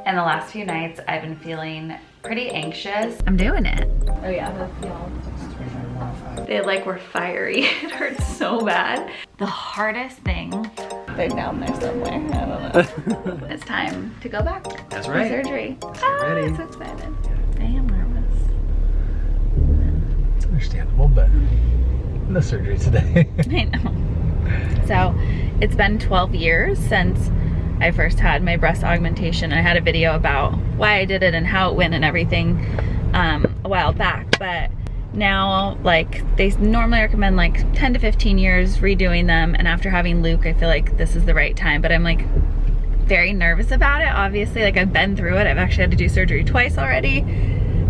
And the last few nights I've been feeling pretty anxious. I'm doing it. Oh yeah, they like were fiery. It hurts so bad. The hardest thing, they're down there somewhere, I don't know. It's time to go back. That's right. For surgery. Ready. I'm so excited. I am nervous. It's understandable, but no surgery today. I know. So it's been 12 years since I first had my breast augmentation. I had a video about why I did it and how it went and everything a while back, but now like they normally recommend like 10 to 15 years redoing them, and after having Luke I feel like this is the right time, but I'm like very nervous about it. Obviously, like I've been through it. I've actually had to do surgery twice already,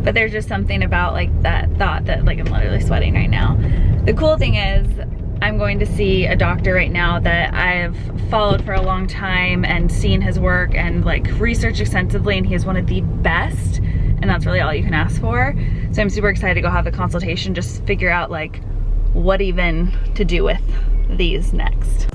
but there's just something about like that thought that like I'm literally sweating right now. The cool thing is I'm going to see a doctor right now that I've followed for a long time and seen his work and like researched extensively, and he is one of the best, and that's really all you can ask for. So I'm super excited to go have the consultation, just figure out like what even to do with these next.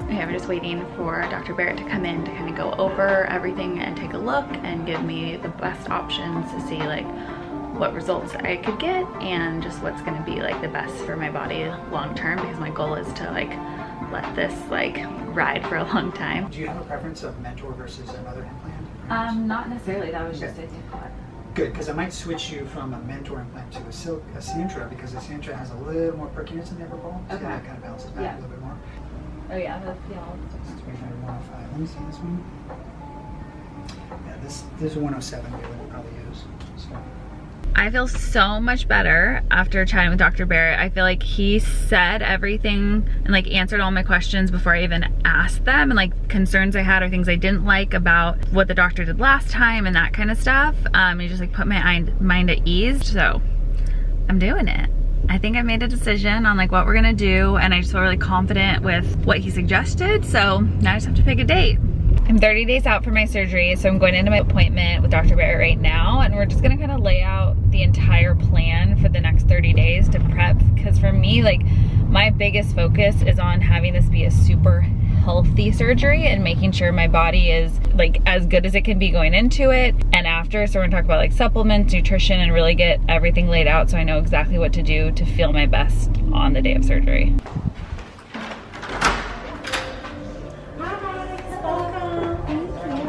Okay, we're just waiting for Dr. Barrett to come in to kind of go over everything and take a look and give me the best options to see like what results I could get and just what's gonna be like the best for my body long term, because my goal is to like let this like ride for a long time. Do you have a preference of Mentor versus another implant? Not necessarily, that was just a thought. Good, because I might switch you from a Mentor implant to a Sintra, because the Sintra has a little more perkiness in the upper bone, so that kind of balances back a little bit more. Oh yeah, that's y'all. 105. Let me see this one. Yeah, this is 107 we would probably use. So. I feel so much better after chatting with Dr. Barrett. I feel like he said everything and like answered all my questions before I even asked them, and like concerns I had or things I didn't like about what the doctor did last time and that kind of stuff. He just like put my mind at ease. So I'm doing it. I think I made a decision on like what we're gonna do, and I just feel really confident with what he suggested. So now I just have to pick a date. I'm 30 days out from my surgery, so I'm going into my appointment with Dr. Barrett right now, and we're just gonna kind of lay out the entire plan for the next 30 days to prep, because for me, like my biggest focus is on having this be a super healthy surgery and making sure my body is like as good as it can be going into it and after. So we're gonna talk about like supplements, nutrition, and really get everything laid out so I know exactly what to do to feel my best on the day of surgery.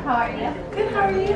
How are you? Good, how are you?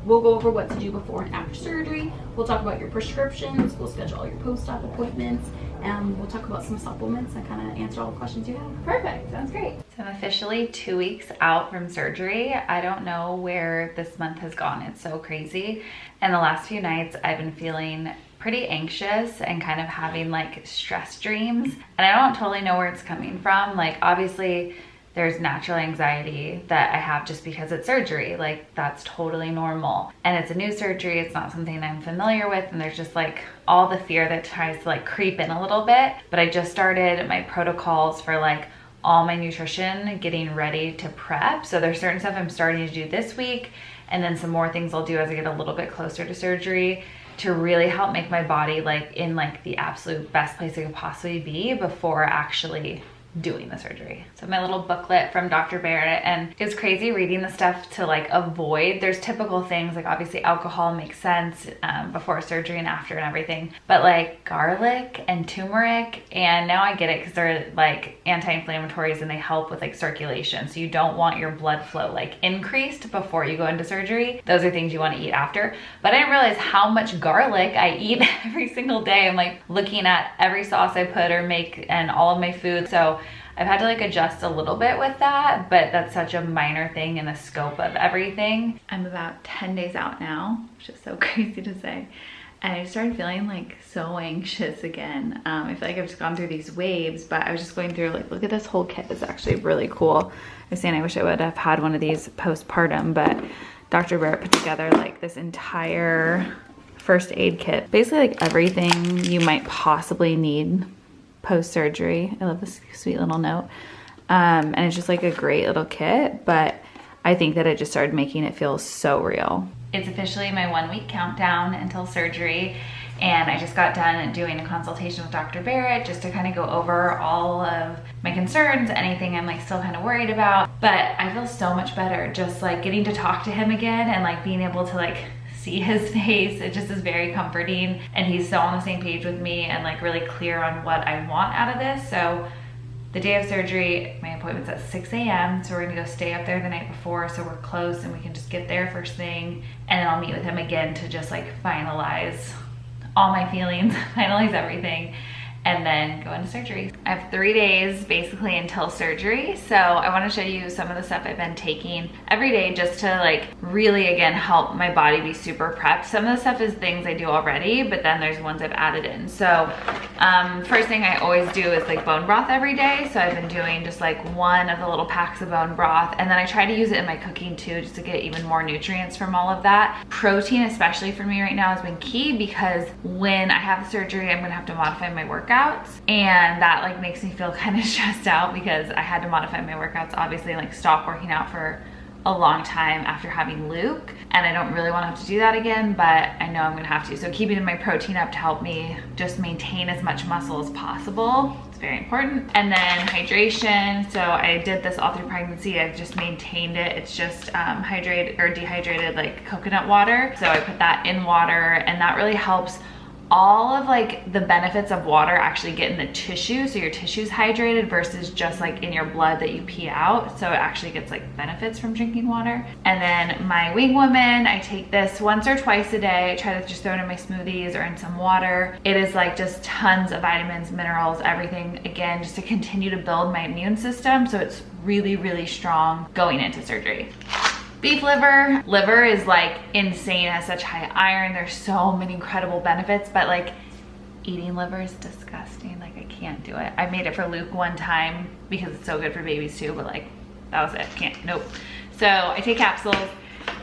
We'll go over what to do before and after surgery. We'll talk about your prescriptions. We'll schedule all your post-op appointments. And we'll talk about some supplements and kind of answer all the questions you have. Perfect, sounds great. So I'm officially 2 weeks out from surgery. I don't know where this month has gone. It's so crazy. And the last few nights I've been feeling pretty anxious and kind of having like stress dreams. And I don't totally know where it's coming from. Like obviously, there's natural anxiety that I have just because it's surgery. Like that's totally normal. And it's a new surgery, it's not something I'm familiar with, and there's just like all the fear that tries to like creep in a little bit. But I just started my protocols for like all my nutrition, getting ready to prep. So there's certain stuff I'm starting to do this week, and then some more things I'll do as I get a little bit closer to surgery to really help make my body like in like the absolute best place it could possibly be before actually doing the surgery. So my little booklet from Dr. Barrett, and it was crazy reading the stuff to like avoid. There's typical things like obviously alcohol makes sense before surgery and after and everything, but like garlic and turmeric, and now I get it because they're like anti-inflammatories and they help with like circulation. So you don't want your blood flow like increased before you go into surgery. Those are things you want to eat after. But I didn't realize how much garlic I eat every single day. I'm like looking at every sauce I put or make and all of my food. So I've had to like adjust a little bit with that, but that's such a minor thing in the scope of everything. I'm about 10 days out now, which is so crazy to say. And I started feeling like so anxious again. I feel like I've just gone through these waves, but I was just going through like, look at this whole kit. It's actually really cool. I was saying I wish I would have had one of these postpartum, but Dr. Barrett put together like this entire first aid kit. Basically like everything you might possibly need post-surgery. I love this sweet little note. And it's just like a great little kit, but I think that it just started making it feel so real. It's officially my 1 week countdown until surgery, And I just got done doing a consultation with Dr. Barrett just to kind of go over all of my concerns, anything I'm like still kind of worried about. But I feel so much better just like getting to talk to him again and like being able to like see his face. It just is very comforting, and he's so on the same page with me and like really clear on what I want out of this. So the day of surgery, my appointment's at 6 a.m. So we're gonna go stay up there the night before so we're close and we can just get there first thing. And then I'll meet with him again to just like finalize all my feelings, finalize everything, and then go into surgery. I have 3 days basically until surgery. So I wanna show you some of the stuff I've been taking every day just to like really, again, help my body be super prepped. Some of the stuff is things I do already, but then there's ones I've added in. So first thing I always do is like bone broth every day. So I've been doing just like one of the little packs of bone broth. And then I try to use it in my cooking too, just to get even more nutrients from all of that. Protein, especially for me right now, has been key because when I have the surgery, I'm gonna have to modify my workouts, and that like makes me feel kind of stressed out because I had to modify my workouts, obviously, like stop working out for a long time after having Luke, and I don't really want to have to do that again, but I know I'm gonna have to. So keeping my protein up to help me just maintain as much muscle as possible, it's very important. And then hydration. So I did this all through pregnancy. I've just maintained it. It's just hydrated or dehydrated like coconut water. So I put that in water, and that really helps all of like the benefits of water actually get in the tissue, so your tissue's hydrated versus just like in your blood that you pee out. So it actually gets like benefits from drinking water. And then my Wing Woman, I take this once or twice a day. I try to just throw it in my smoothies or in some water. It is like just tons of vitamins, minerals, everything, again, just to continue to build my immune system so it's really, really strong going into surgery. Beef liver. Liver is like insane, it has such high iron. There's so many incredible benefits, but like eating liver is disgusting. Like I can't do it. I made it for Luke one time because it's so good for babies too, but like that was it. Can't, nope. So I take capsules,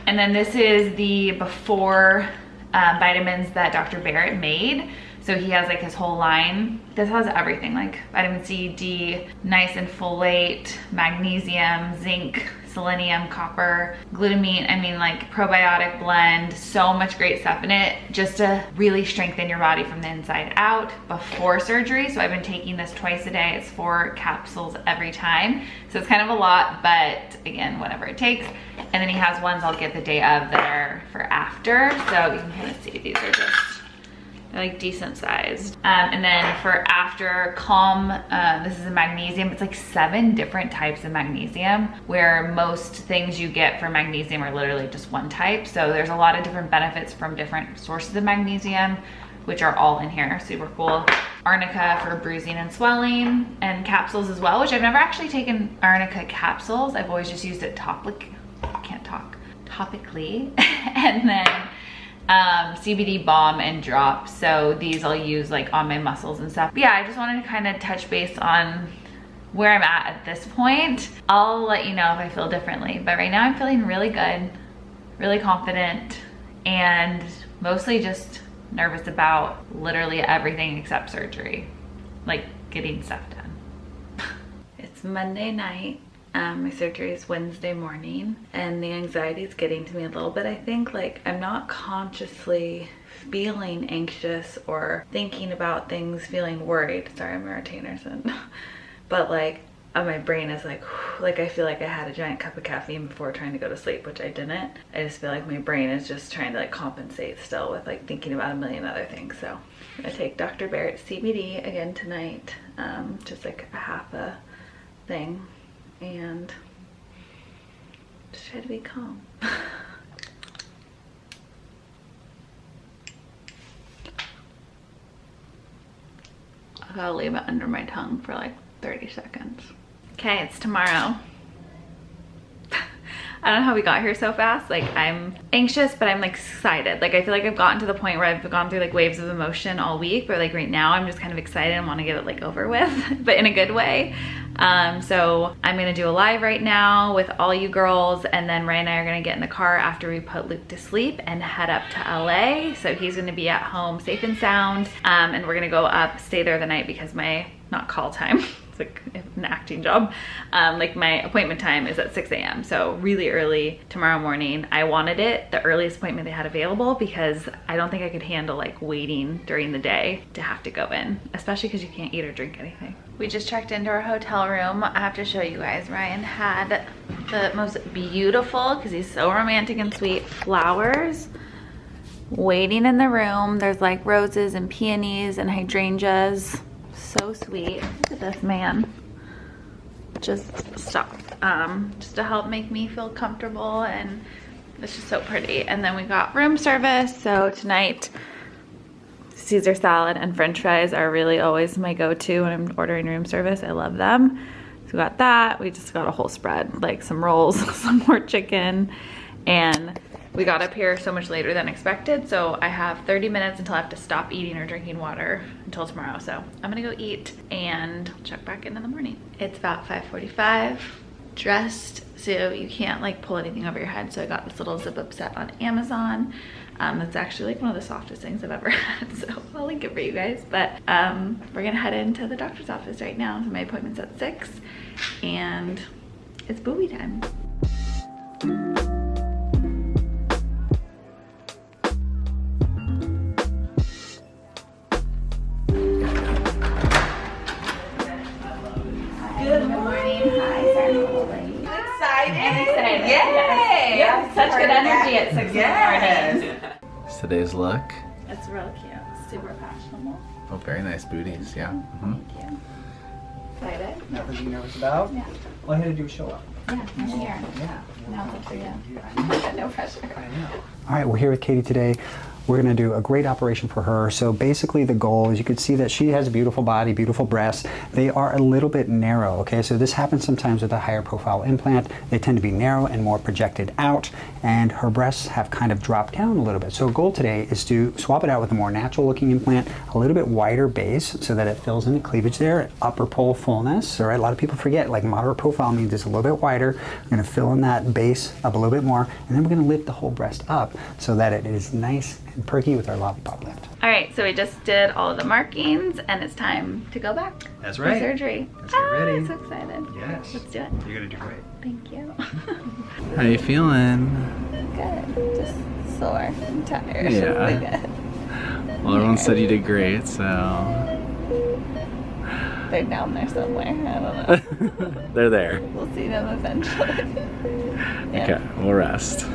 and then this is the before vitamins that Dr. Barrett made. So he has like his whole line. This has everything like vitamin C, D, nice and folate, magnesium, zinc, selenium, copper, glutamine. I mean, like probiotic blend, so much great stuff in it just to really strengthen your body from the inside out before surgery. So I've been taking this twice a day. It's 4 capsules every time. So it's kind of a lot, but again, whatever it takes. And then he has ones I'll get the day of that are for after. So you can kind of see these are just, they're like decent sized. And then for after calm, this is a magnesium. It's like 7 different types of magnesium, where most things you get for magnesium are literally just one type. So there's a lot of different benefits from different sources of magnesium, which are all in here, super cool. Arnica for bruising and swelling, and capsules as well, which I've never actually taken Arnica capsules. I've always just used it topically. And then CBD balm and drop. So these I'll use like on my muscles and stuff. But yeah, I just wanted to kind of touch base on where I'm at this point. I'll let you know if I feel differently, but right now I'm feeling really good, really confident, and mostly just nervous about literally everything except surgery, like getting stuff done. It's Monday night. My surgery is Wednesday morning, and the anxiety is getting to me a little bit. I think like I'm not consciously feeling anxious or thinking about things, feeling worried. Sorry, I'm a retainer, but like my brain is like I feel like I had a giant cup of caffeine before trying to go to sleep, which I didn't. I just feel like my brain is just trying to like compensate still with like thinking about a million other things. So I'm gonna take Dr. Barrett's CBD again tonight, just like a half a thing, and just try to be calm. I gotta leave it under my tongue for like 30 seconds. Okay, it's tomorrow. I don't know how we got here so fast. Like I'm anxious, but I'm like excited. Like I feel like I've gotten to the point where I've gone through like waves of emotion all week, but like right now I'm just kind of excited and want to get it like over with, but in a good way. So I'm gonna do a live right now with all you girls, and then Ray and I are gonna get in the car after we put Luke to sleep and head up to LA. So he's gonna be at home safe and sound, and we're gonna go up, stay there the night because my, not call time, it's like an acting job. Like my appointment time is at 6 a.m. So really early tomorrow morning. I wanted it the earliest appointment they had available because I don't think I could handle like waiting during the day to have to go in, especially because you can't eat or drink anything. We just checked into our hotel room. I have to show you guys, Ryan had the most beautiful, because he's so romantic and sweet, flowers waiting in the room. There's like roses and peonies and hydrangeas. So sweet. Look at this man. Just stop. Just to help make me feel comfortable, and it's just so pretty. And then we got room service. So tonight, Caesar salad and french fries are really always my go-to when I'm ordering room service. I love them. So we got that. We just got a whole spread, like some rolls, some more chicken, and we got up here so much later than expected. So I have 30 minutes until I have to stop eating or drinking water until tomorrow. So I'm gonna go eat and check back in the morning. It's about 5:45, dressed so you can't like pull anything over your head. So I got this little zip up set on Amazon. It's actually like one of the softest things I've ever had, so I'll link it for you guys. But we're gonna head into the doctor's office right now. So my appointment's at 6 and it's boobie time. Good morning. Hi, sorry, I'm a little late. Excited? I'm excited. Yay! Yes. Such good energy at 6 in the morning. It's today's look. It's real cute. Super fashionable. Oh, very nice booties. Yeah. Mhm. Thank you. Excited? Nothing to be nervous about. Yeah. All you had to do was show up. Yeah, I'm here. Yeah. Now it's up to you. I know. No pressure. I know. All right, we're here with Katie today. We're going to do a great operation for her. So basically the goal is, you can see that she has a beautiful body, beautiful breasts. They are a little bit narrow, okay? So this happens sometimes with a higher profile implant. They tend to be narrow and more projected out, and her breasts have kind of dropped down a little bit. So our goal today is to swap it out with a more natural looking implant, a little bit wider base so that it fills in the cleavage there, upper pole fullness, all right? A lot of people forget, like moderate profile means it's a little bit wider. We're going to fill in that base up a little bit more, and then we're going to lift the whole breast up so that it is nice and perky with our lollipop lift. All right, so we just did all of the markings and it's time to go back. That's for right. surgery. Let's get ready. I'm so excited. Yes. Let's do it. You're going to do great. Thank you. How you feeling? Good. Just sore and tired. Yeah. Really good. Well, everyone said you did great, so. They're down there somewhere. I don't know. They're there. We'll see them eventually. Yeah. Okay, we'll rest.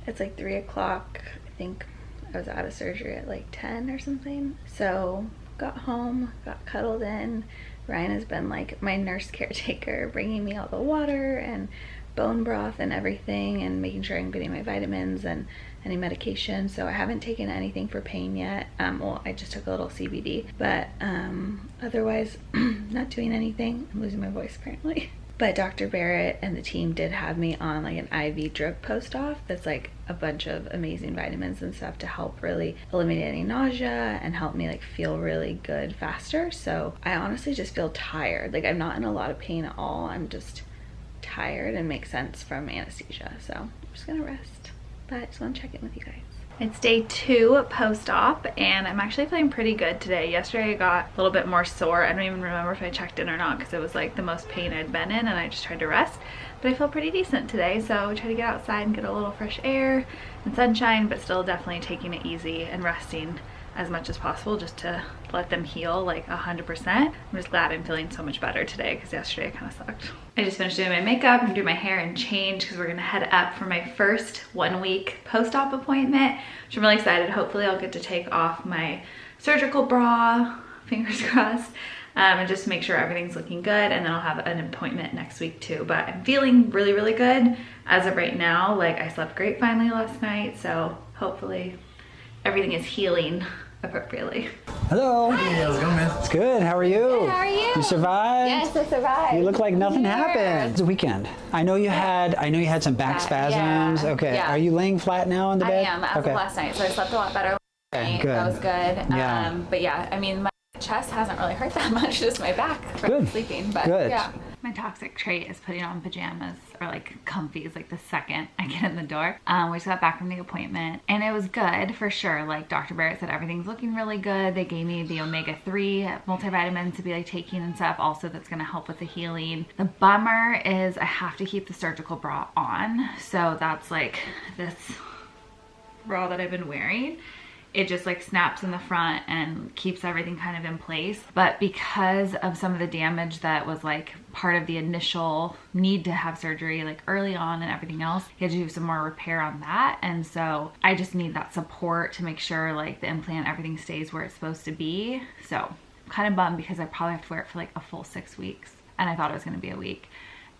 It's like 3 o'clock. I think I was out of surgery at like 10 or something. So got home, got cuddled in. Ryan has been like my nurse caretaker, bringing me all the water and bone broth and everything, and making sure I'm getting my vitamins and any medication. So I haven't taken anything for pain yet. Well, I just took a little CBD, but otherwise not doing anything. I'm losing my voice apparently. But Dr. Barrett and the team did have me on like an IV drip post-op that's like a bunch of amazing vitamins and stuff to help really eliminate any nausea and help me like feel really good faster. So I honestly just feel tired. Like I'm not in a lot of pain at all. I'm just tired, and makes sense from anesthesia. So I'm just gonna rest. But I just want to check in with you guys. It's day 2 post-op, and I'm actually feeling pretty good today. Yesterday I got a little bit more sore. I don't even remember if I checked in or not because it was like the most pain I'd been in, and I just tried to rest. But I feel pretty decent today, so I try to get outside and get a little fresh air and sunshine, but still definitely taking it easy and resting as much as possible just to let them heal like 100%. I'm just glad I'm feeling so much better today because yesterday it kind of sucked. I just finished doing my makeup and doing my hair and change because we're gonna head up for my first 1-week post-op appointment, which I'm really excited. Hopefully I'll get to take off my surgical bra, fingers crossed, and just make sure everything's looking good, and then I'll have an appointment next week too. But I'm feeling really, really good as of right now. Like I slept great finally last night, so hopefully everything is healing appropriately. Hello. Hey, how's it going, man? It's good. How are you? Good, how are you? You survived? Yes, I survived. You look like nothing happened. It's a weekend. I know you had some back spasms. Yeah. Okay. Yeah. Are you laying flat now in the I bed? am, as of last night, so I slept a lot better last night. Good. That was good. Yeah. But yeah, I mean, my chest hasn't really hurt that much, just my back from Good. sleeping. But Good. yeah, My toxic trait is putting on pajamas or like comfies like the second I get in the door. We just got back from the appointment and it was good for sure. Like Dr. Barrett said, everything's looking really good. They gave me the omega-3 multivitamins to be like taking and stuff also that's gonna help with the healing. The bummer is I have to keep the surgical bra on. So that's like this bra that I've been wearing. It just like snaps in the front and keeps everything kind of in place. But because of some of the damage that was like part of the initial need to have surgery like early on and everything else, you had to do some more repair on that. And so I just need that support to make sure like the implant, everything stays where it's supposed to be. So I'm kind of bummed because I probably have to wear it for like a full 6 weeks. And I thought it was gonna be a week.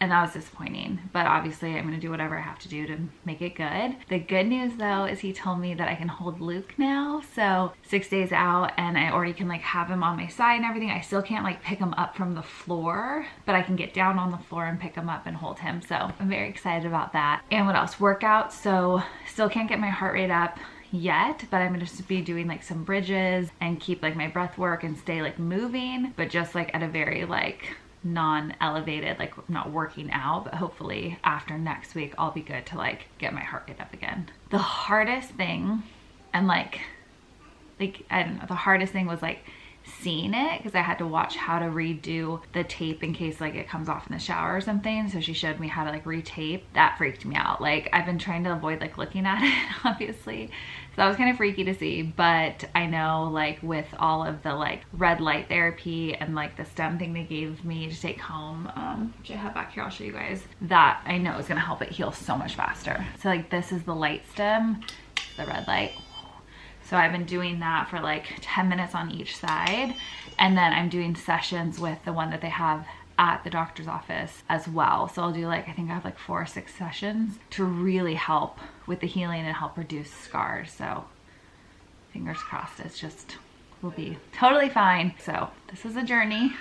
And that was disappointing, but obviously I'm gonna do whatever I have to do to make it good. The good news though is he told me that I can hold Luke now, so 6 days out, and I already can like have him on my side and everything. I still can't like pick him up from the floor, but I can get down on the floor and pick him up and hold him. So I'm very excited about that. And what else? Workouts. So still can't get my heart rate up yet, but I'm gonna just be doing like some bridges and keep like my breath work and stay like moving, but just like at a very like non-elevated, like not working out, but hopefully after next week I'll be good to like get my heart rate up again. The hardest thing, and like I don't know, the hardest thing was like seeing it, because I had to watch how to redo the tape in case like it comes off in the shower or something. So she showed me how to like retape. That freaked me out. Like I've been trying to avoid like looking at it obviously. So that was kind of freaky to see, but I know like with all of the like red light therapy and like the stem thing they gave me to take home, which I have back here, I'll show you guys, that I know is gonna help it heal so much faster. So like this is the light stem, the red light. So I've been doing that for like 10 minutes on each side. And then I'm doing sessions with the one that they have at the doctor's office as well. So I'll do like, I think I have like 4 or 6 sessions to really help with the healing and help reduce scars. So fingers crossed, it's just, will be totally fine. So this is a journey.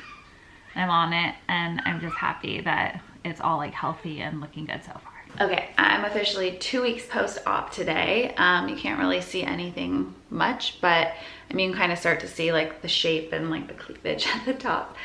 I'm on it and I'm just happy that it's all like healthy and looking good so far. Okay, I'm officially 2 weeks post-op today. You can't really see anything much, but I mean, you can kind of start to see like the shape and like the cleavage at the top.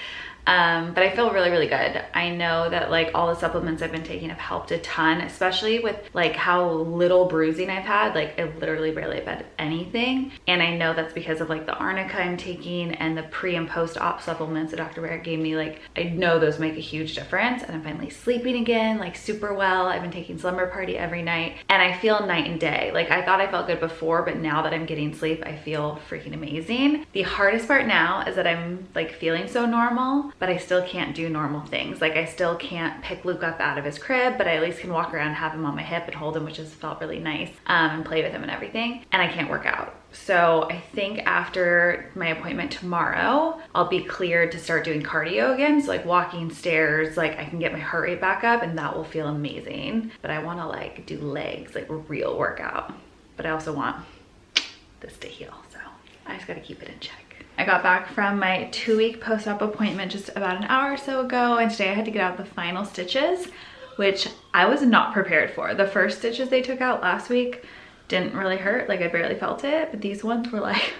But I feel really, really good. I know that like all the supplements I've been taking have helped a ton, especially with like how little bruising I've had. Like I literally barely have had anything. And I know that's because of like the arnica I'm taking and the pre and post-op supplements that Dr. Barrett gave me. Like I know those make a huge difference, and I'm finally sleeping again, like super well. I've been taking Slumber Party every night and I feel night and day. Like I thought I felt good before, but now that I'm getting sleep, I feel freaking amazing. The hardest part now is that I'm like feeling so normal, but I still can't do normal things. Like I still can't pick Luke up out of his crib, but I at least can walk around, have him on my hip and hold him, which has felt really nice, and play with him and everything. And I can't work out. So I think after my appointment tomorrow, I'll be cleared to start doing cardio again. So like walking stairs, like I can get my heart rate back up and that will feel amazing. But I wanna like do legs, like a real workout. But I also want this to heal. So I just gotta keep it in check. I got back from my 2-week post-op appointment just about an hour or so ago, and today I had to get out the final stitches, which I was not prepared for. The first stitches they took out last week didn't really hurt, like I barely felt it, but these ones were like,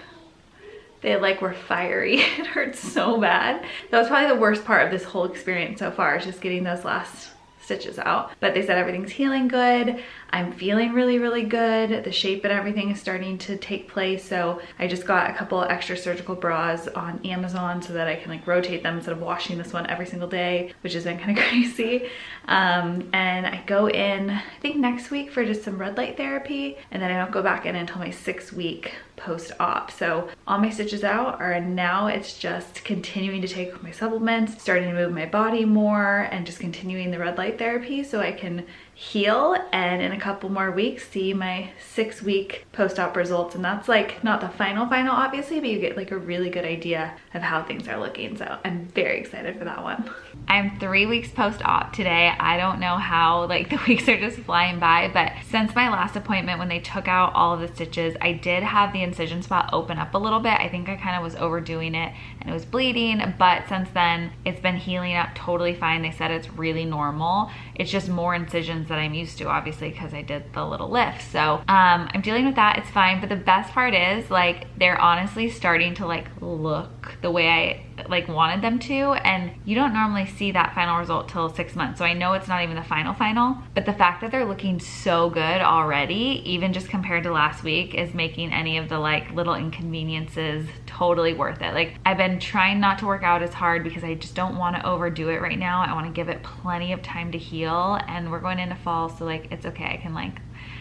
they like were fiery. It hurt so bad. That was probably the worst part of this whole experience so far, is just getting those last stitches out. But they said everything's healing good. I'm feeling really, really good. The shape and everything is starting to take place. So I just got a couple extra surgical bras on Amazon so that I can like rotate them instead of washing this one every single day, which has been kind of crazy. And I go in, I think next week for just some red light therapy. And then I don't go back in until my 6-week post-op. So all my stitches out are now, it's just continuing to take my supplements, starting to move my body more, and just continuing the red light therapy so I can heal, and in a couple more weeks see my 6-week post-op results. And that's like not the final obviously, but you get like a really good idea of how things are looking. So I'm very excited for that one. I'm 3 weeks post-op today. I don't know how like the weeks are just flying by, but since my last appointment when they took out all of the stitches, I did have the incision spot open up a little bit. I think I kind of was overdoing it and it was bleeding, but since then it's been healing up totally fine. They said it's really normal. It's just more incisions that I'm used to, obviously, because I did the little lift. So I'm dealing with that. It's fine. But the best part is, like, they're honestly starting to like look the way I like wanted them to, and you don't normally see that final result till 6 months. So I know it's not even the final, but the fact that they're looking so good already, even just compared to last week, is making any of the like little inconveniences totally worth it. Like, I've been trying not to work out as hard because I just don't want to overdo it right now. I want to give it plenty of time to heal, and we're going into fall, so like it's okay.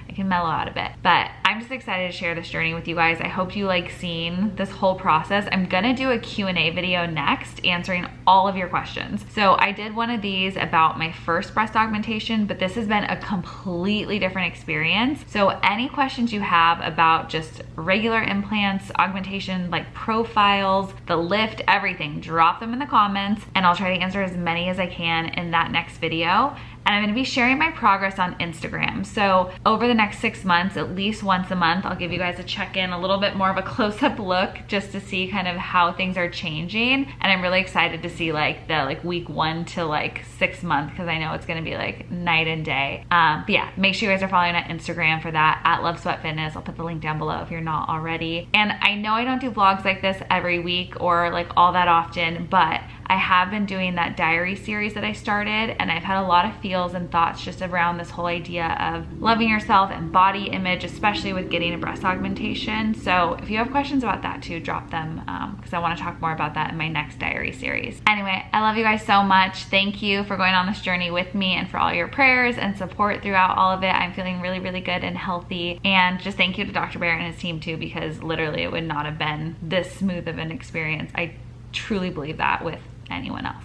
I can mellow out a bit. But I'm just excited to share this journey with you guys. I hope you like seeing this whole process. I'm gonna do a Q&A video next answering all of your questions. So I did one of these about my first breast augmentation, but this has been a completely different experience. So any questions you have about just regular implants, augmentation, like profiles, the lift, everything, drop them in the comments and I'll try to answer as many as I can in that next video. And I'm gonna be sharing my progress on Instagram. So over the next 6 months, at least once a month, I'll give you guys a check-in, a little bit more of a close-up look, just to see kind of how things are changing. And I'm really excited to see like the week 1 to like 6 months, because I know it's gonna be like night and day. But yeah, make sure you guys are following on Instagram for that, at Love Sweat Fitness. I'll put the link down below if you're not already. And I know I don't do vlogs like this every week or like all that often, but I have been doing that diary series that I started, and I've had a lot of feels and thoughts just around this whole idea of loving yourself and body image, especially with getting a breast augmentation. So if you have questions about that too, drop them, because I want to talk more about that in my next diary series. Anyway, I love you guys so much. Thank you for going on this journey with me and for all your prayers and support throughout all of it. I'm feeling really, really good and healthy. And just thank you to Dr. Barrett and his team too, because literally it would not have been this smooth of an experience. I truly believe that with anyone else.